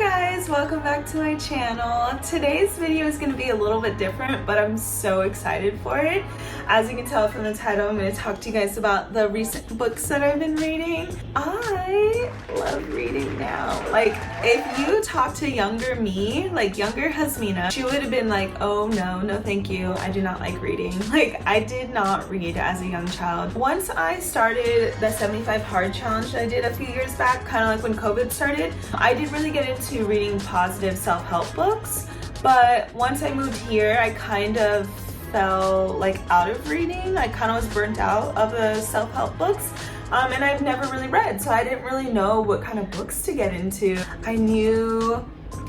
guys, welcome back to my channel. Today's video is going to be a little bit different, but I'm so excited for it. As you can tell from the title, I'm going to talk to you guys about the recent books that I've been reading. I love reading now. Like, if you talk to younger me, like younger Hasmina, she would have been like, oh no thank you, I do not like reading. Like, I did not read as a young child. Once I started the 75 Hard Challenge that I did a few years back, kind of like when COVID started, I did really get into reading positive self-help books. But once I moved here, I kind of fell like out of reading. I kind of was burnt out of the self-help books. And I've never really read, so I didn't really know what kind of books to get into. I knew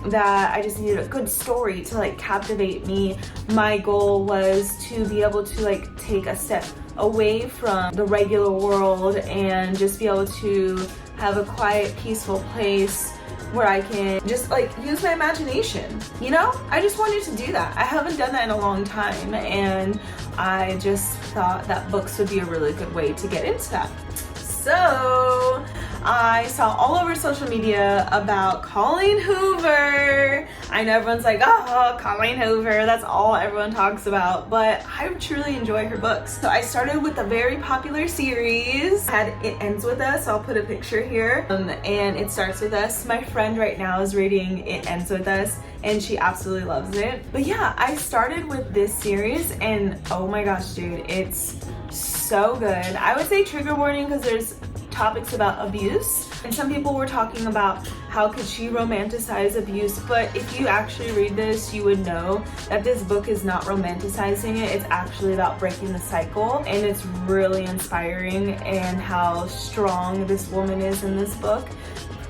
that I just needed a good story to like captivate me. My goal was to be able to like take a step away from the regular world and just be able to have a quiet, peaceful place where I can just like use my imagination, you know? I just wanted to do that. I haven't done that in a long time, and I just thought that books would be a really good way to get into that. So I saw all over social media about Colleen Hoover. I know everyone's like, oh, Colleen Hoover, that's all everyone talks about, but I truly enjoy her books. So I started with a very popular series. It Ends With Us. I'll put a picture here. And It Starts With Us. My friend right now is reading It Ends With Us, and she absolutely loves it. But yeah, I started with this series, and oh my gosh, dude, it's so good. I would say trigger warning because there's topics about abuse, and some people were talking about how could she romanticize abuse, but if you actually read this, you would know that this book is not romanticizing it. It's actually about breaking the cycle, and it's really inspiring and how strong this woman is in this book.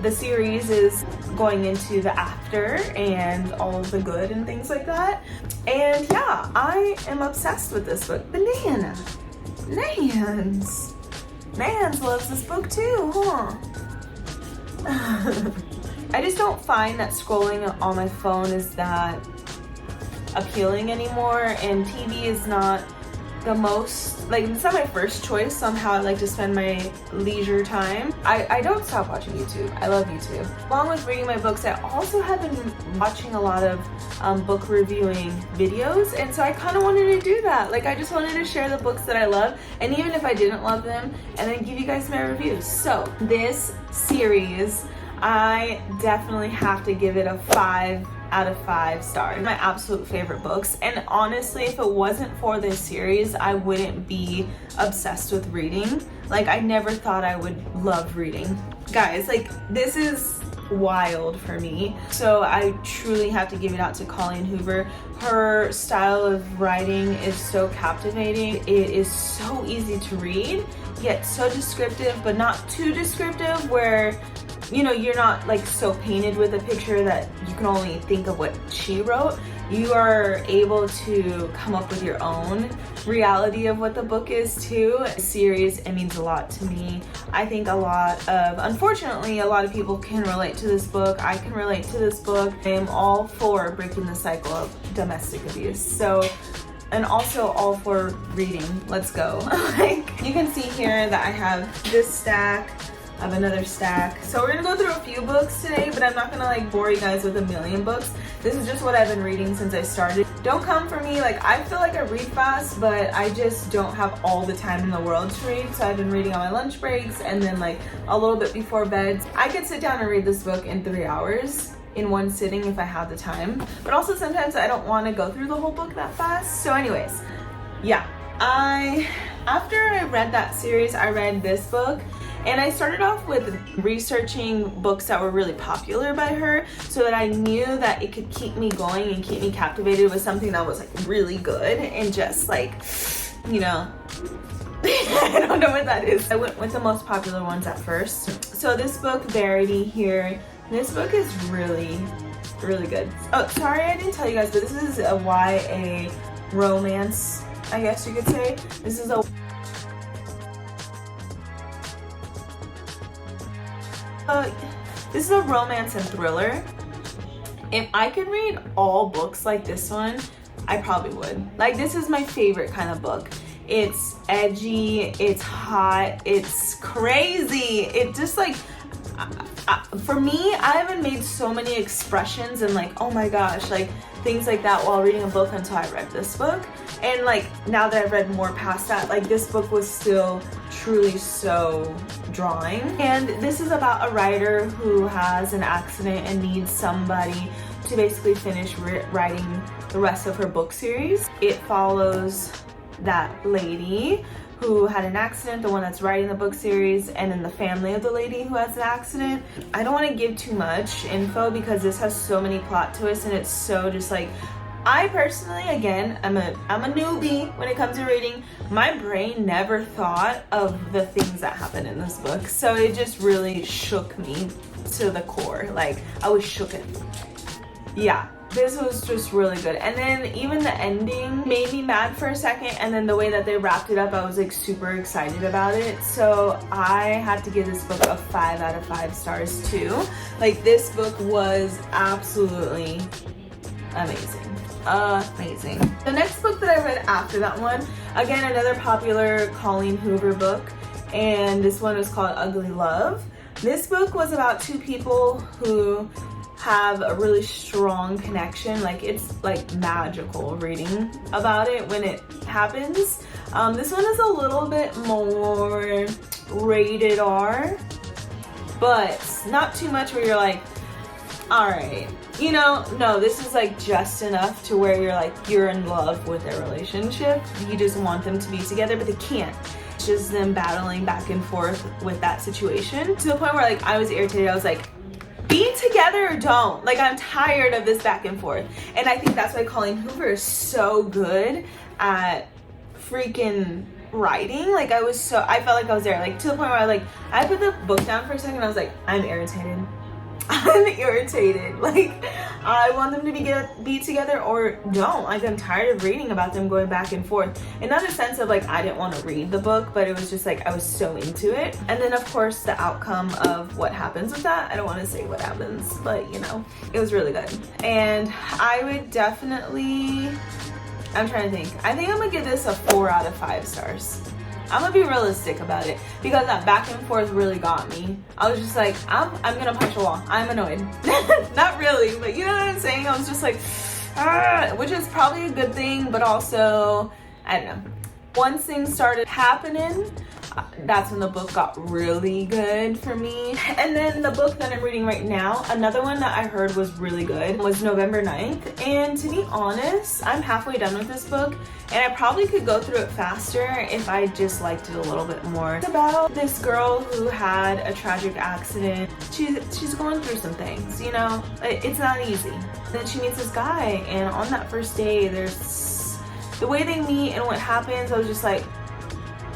The series is going into the after and all of the good and things like that, and yeah, I am obsessed with this book. Banana Nans loves this book too, huh? I just don't find that scrolling on my phone is that appealing anymore, and TV is not the most, like, it's not my first choice on how I like to spend my leisure time. I don't stop watching YouTube. I love YouTube. Along with reading my books, I also have been watching a lot of book reviewing videos, and so I kind of wanted to do that. Like, I just wanted to share the books that I love, and even if I didn't love them, and then give you guys my reviews. So this series, I definitely have to give it a 5 out of 5 stars. My absolute favorite books, and honestly, if it wasn't for this series, I wouldn't be obsessed with reading. Like, I never thought I would love reading. Guys, like, this is wild for me. So I truly have to give it out to Colleen Hoover. Her style of writing is so captivating. It is so easy to read, yet so descriptive, but not too descriptive where, you know, you're not like so painted with a picture that you can only think of what she wrote. You are able to come up with your own reality of what the book is too. A series, it means a lot to me. I think unfortunately, a lot of people can relate to this book. I can relate to this book. I am all for breaking the cycle of domestic abuse. So, and also all for reading. Let's go. Like, you can see here that I have this stack. I have another stack. So we're gonna go through a few books today, but I'm not gonna like bore you guys with a million books. This is just what I've been reading since I started. Don't come for me, like, I feel like I read fast, but I just don't have all the time in the world to read. So I've been reading on my lunch breaks and then like a little bit before bed. I could sit down and read this book in 3 hours in one sitting if I had the time. But also sometimes I don't want to go through the whole book that fast. So anyways, yeah. After I read that series, I read this book. And I started off with researching books that were really popular by her so that I knew that it could keep me going and keep me captivated with something that was like really good and just like, you know, I don't know what that is. I went with the most popular ones at first. So this book, Verity here, this book is really, really good. Oh, sorry I didn't tell you guys, but this is a YA romance, I guess you could say. This is a romance and thriller. If I could read all books like this one, I probably would. Like, this is my favorite kind of book. It's edgy, it's hot, it's crazy. It just like, for me, I haven't made so many expressions and like, oh my gosh, like things like that while reading a book until I read this book. And like now that I've read more past that, like this book was still truly so drawing. And this is about a writer who has an accident and needs somebody to basically finish writing the rest of her book series. It follows that lady who had an accident, the one that's writing the book series, and then the family of the lady who has an accident. I don't want to give too much info because this has so many plot twists and it's so just like, I personally, again, I'm a newbie when it comes to reading. My brain never thought of the things that happen in this book, so it just really shook me to the core. Like, I was shooketh. Yeah, this was just really good. And then even the ending made me mad for a second, and then the way that they wrapped it up, I was like super excited about it. So I had to give this book a 5 out of 5 stars too. Like, this book was absolutely amazing. Amazing. The next book that I read after that one, again, another popular Colleen Hoover book, and this one was called Ugly Love. This book was about two people who have a really strong connection. Like, it's like magical reading about it when it happens. This one is a little bit more rated R, but not too much where you're like, all right, you know, no, this is like just enough to where you're like, you're in love with their relationship. You just want them to be together, but they can't. It's just them battling back and forth with that situation to the point where like I was irritated. I was like, be together or don't. Like, I'm tired of this back and forth. And I think that's why Colleen Hoover is so good at freaking writing. Like, I felt like I was there, like to the point where I put the book down for a second. I was like, I'm irritated. I'm irritated. Like, I want them to be together or don't. Like, I'm tired of reading about them going back and forth. And not in a sense of like I didn't want to read the book, but it was just like I was so into it. And then of course the outcome of what happens with that, I don't want to say what happens, but you know, it was really good. And I would definitely, I'm trying to think, I think I'm gonna give this a 4 out of 5 stars. I'm gonna be realistic about it because that back and forth really got me. I was just like, I'm gonna punch a wall. I'm annoyed. Not really, but you know what I'm saying? I was just like, which is probably a good thing, but also, I don't know. Once things started happening, that's when the book got really good for me. And then the book that I'm reading right now, another one that I heard was really good, was November 9th. And to be honest, I'm halfway done with this book, and I probably could go through it faster if I just liked it a little bit more. It's about this girl who had a tragic accident. She's going through some things, you know? It's not easy. Then she meets this guy, and on that first day, there's the way they meet and what happens, I was just like,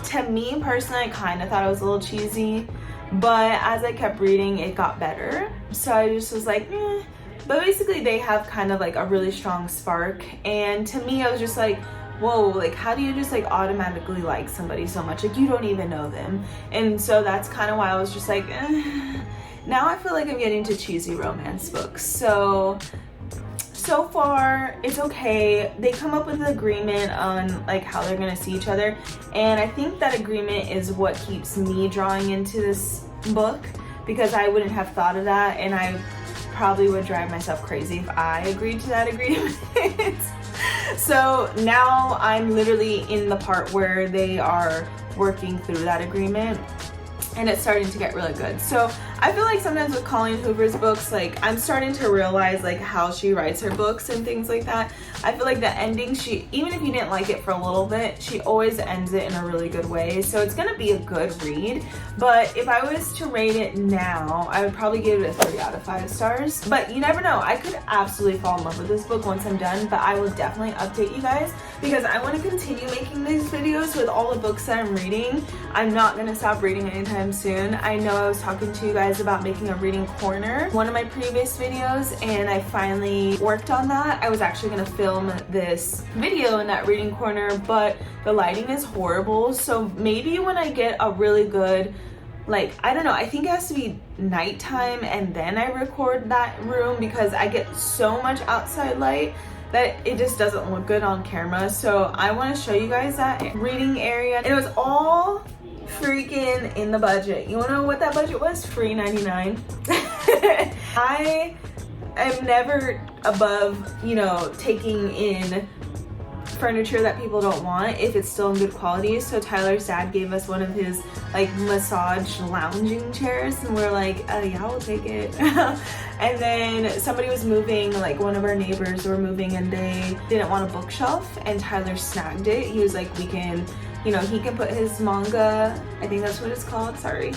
to me personally, I kind of thought it was a little cheesy, but as I kept reading, it got better. So I just was like, eh. But basically they have kind of like a really strong spark, and to me I was just like, whoa, like how do you just like automatically like somebody so much? Like, you don't even know them. And so that's kind of why I was just like, eh. Now I feel like I'm getting to cheesy romance books. So far it's okay. They come up with an agreement on like how they're gonna see each other, and I think that agreement is what keeps me drawing into this book, because I wouldn't have thought of that, and I probably would drive myself crazy if I agreed to that agreement. So now I'm literally in the part where they are working through that agreement, and it's starting to get really good. So I feel like sometimes with Colleen Hoover's books, like I'm starting to realize like how she writes her books and things like that. I feel like the ending, even if you didn't like it for a little bit, she always ends it in a really good way. So it's gonna be a good read. But if I was to rate it now, I would probably give it a 3 out of 5 stars. But you never know, I could absolutely fall in love with this book once I'm done, but I will definitely update you guys because I want to continue making these videos with all the books that I'm reading. I'm not gonna stop reading anytime soon. I know I was talking to you guys about making a reading corner, one of my previous videos, and I finally worked on that. I was actually gonna film this video in that reading corner, but the lighting is horrible. So maybe when I get a really good, like, I don't know, I think it has to be nighttime and then I record that room, because I get so much outside light that it just doesn't look good on camera. So I want to show you guys that reading area. It was all freaking in the budget. You wanna know what that budget was? Free 99. I am never above, you know, taking in furniture that people don't want if it's still in good quality. So Tyler's dad gave us one of his like massage lounging chairs, and we're like, yeah, we'll take it. And then somebody was moving, like one of our neighbors were moving, and they didn't want a bookshelf, and Tyler snagged it. He was like, we can, you know, he can put his manga, I think that's what it's called, sorry,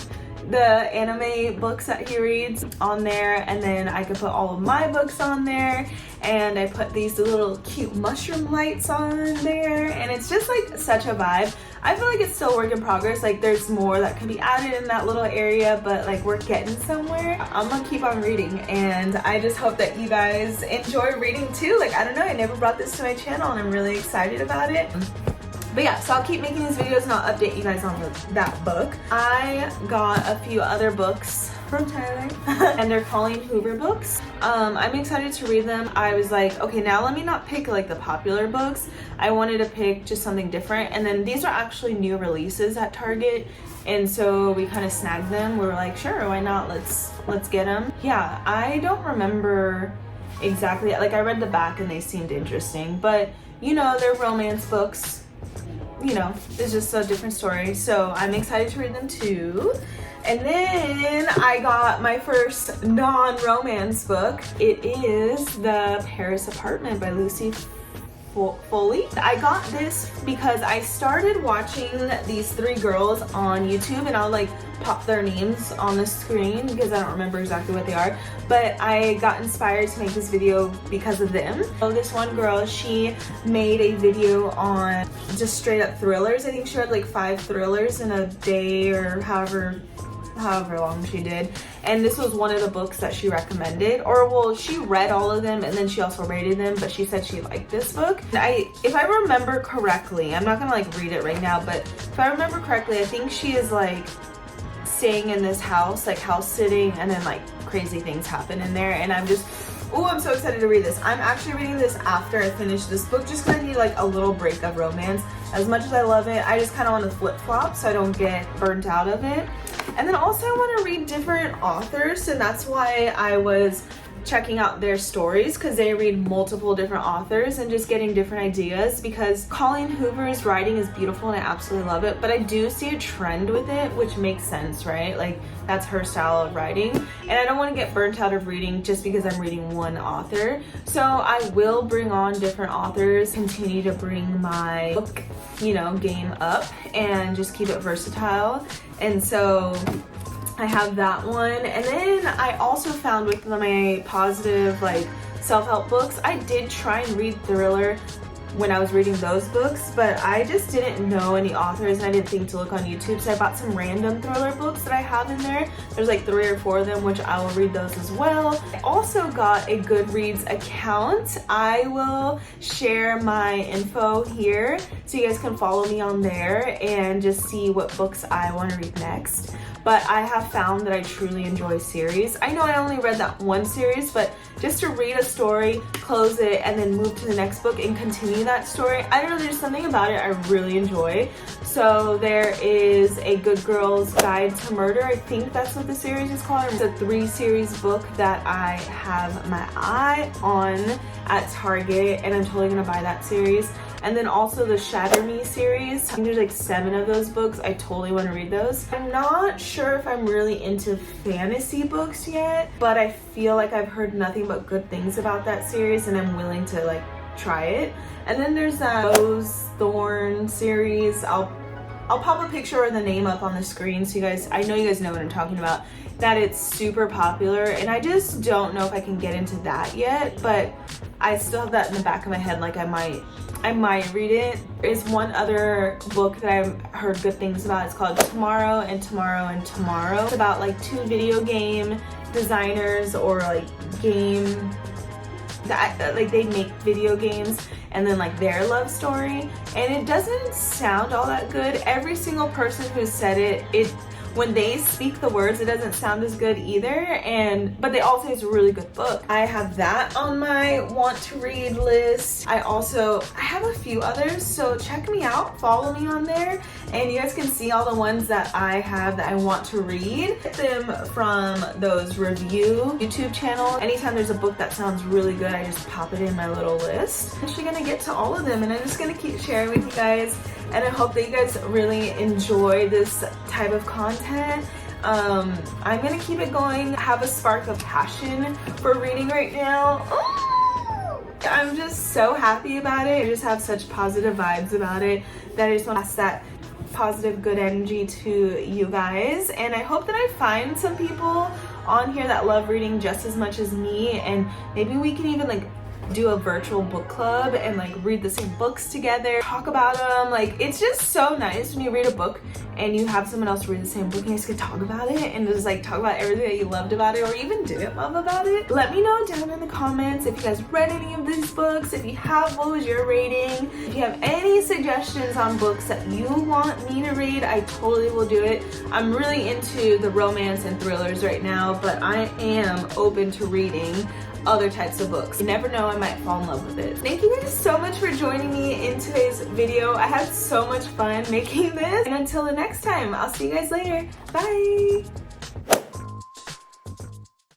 the anime books that he reads on there, and then I could put all of my books on there, and I put these little cute mushroom lights on there, and it's just like such a vibe. I feel like it's still a work in progress, like there's more that can be added in that little area, but like we're getting somewhere. I'm gonna keep on reading, and I just hope that you guys enjoy reading too. Like, I don't know, I never brought this to my channel, and I'm really excited about it. But yeah, so I'll keep making these videos and I'll update you guys on that book. I got a few other books from Tyler and they're Colleen Hoover books. I'm excited to read them. I was like, okay, now let me not pick like the popular books. I wanted to pick just something different. And then these are actually new releases at Target. And so we kind of snagged them. We were like, sure, why not? Let's get them. Yeah, I don't remember exactly. Like, I read the back and they seemed interesting, but you know, they're romance books. You know, it's just a different story. So I'm excited to read them too. And then I got my first non-romance book. It is The Paris Apartment by Lucy Foley. I got this because I started watching these three girls on YouTube, and I'll like pop their names on the screen because I don't remember exactly what they are, but I got inspired to make this video because of them. So this one girl, she made a video on just straight up thrillers. I think she read like 5 thrillers in a day or however long she did, and this was one of the books that she recommended, or well, she read all of them and then she also rated them, but she said she liked this book. If I remember correctly, I'm not gonna like read it right now, but if I remember correctly, I think she is like staying in this house, like house sitting, and then like crazy things happen in there, and I'm so excited to read this. I'm actually reading this after I finish this book just because I need like a little break of romance. As much as I love it, I just kind of want to flip-flop so I don't get burnt out of it. And then also I want to read different authors, and that's why I was checking out their stories, because they read multiple different authors and just getting different ideas, because Colleen Hoover's writing is beautiful and I absolutely love it, but I do see a trend with it, which makes sense, right? Like, that's her style of writing, and I don't want to get burnt out of reading just because I'm reading one author. So I will bring on different authors, continue to bring my book, you know, game up, and just keep it versatile. And so I have that one. And then I also found with my positive like self-help books, I did try and read thriller when I was reading those books, but I just didn't know any authors and I didn't think to look on YouTube, so I bought some random thriller books that I have in there. There's like 3 or 4 of them, which I will read those as well. I also got a Goodreads account. I will share my info here so you guys can follow me on there and just see what books I want to read next. But I have found that I truly enjoy series. I know I only read that one series, but just to read a story, close it, and then move to the next book and continue that story, I don't know, there's something about it I really enjoy. So there is a Good Girl's Guide to Murder. I think that's what the series is called. It's a 3-series book that I have my eye on at Target, and I'm totally gonna buy that series. And then also the Shatter Me series. I think there's like 7 of those books. I totally want to read those. I'm not sure if I'm really into fantasy books yet, but I feel like I've heard nothing but good things about that series, and I'm willing to like try it. And then there's that Rose Thorn series. I'll pop a picture or the name up on the screen so you guys, I know you guys know what I'm talking about, that it's super popular, and I just don't know if I can get into that yet, but I still have that in the back of my head, like I might read it. There's one other book that I've heard good things about. It's called Tomorrow and Tomorrow and Tomorrow. It's about like 2 video game designers, or like game that like they make video games, and then like their love story, and it doesn't sound all that good. Every single person who said it when they speak the words, it doesn't sound as good either. But they all say it's a really good book. I have that on my want to read list. I have a few others, so check me out, follow me on there, and you guys can see all the ones that I have that I want to read. Get them from those review YouTube channels. Anytime there's a book that sounds really good, I just pop it in my little list. I'm actually gonna get to all of them, and I'm just gonna keep sharing with you guys, and I hope that you guys really enjoy this type of content. I'm gonna keep it going. I have a spark of passion for reading right now. I'm just so happy about it. I just have such positive vibes about it that I just want to pass that positive, good energy to you guys. And I hope that I find some people on here that love reading just as much as me, and maybe we can even like do a virtual book club and like read the same books together, talk about them. Like, it's just so nice when you read a book and you have someone else read the same book and you guys can talk about it and just like talk about everything that you loved about it or even didn't love about it. Let me know down in the comments if you guys read any of these books. If you have, what was your rating? If you have any suggestions on books that you want me to read, I totally will do it. I'm really into the romance and thrillers right now, but I am open to reading other types of books. You never know, I might fall in love with it. Thank you guys so much for joining me in today's video. I had so much fun making this, and until the next time, I'll see you guys later. Bye!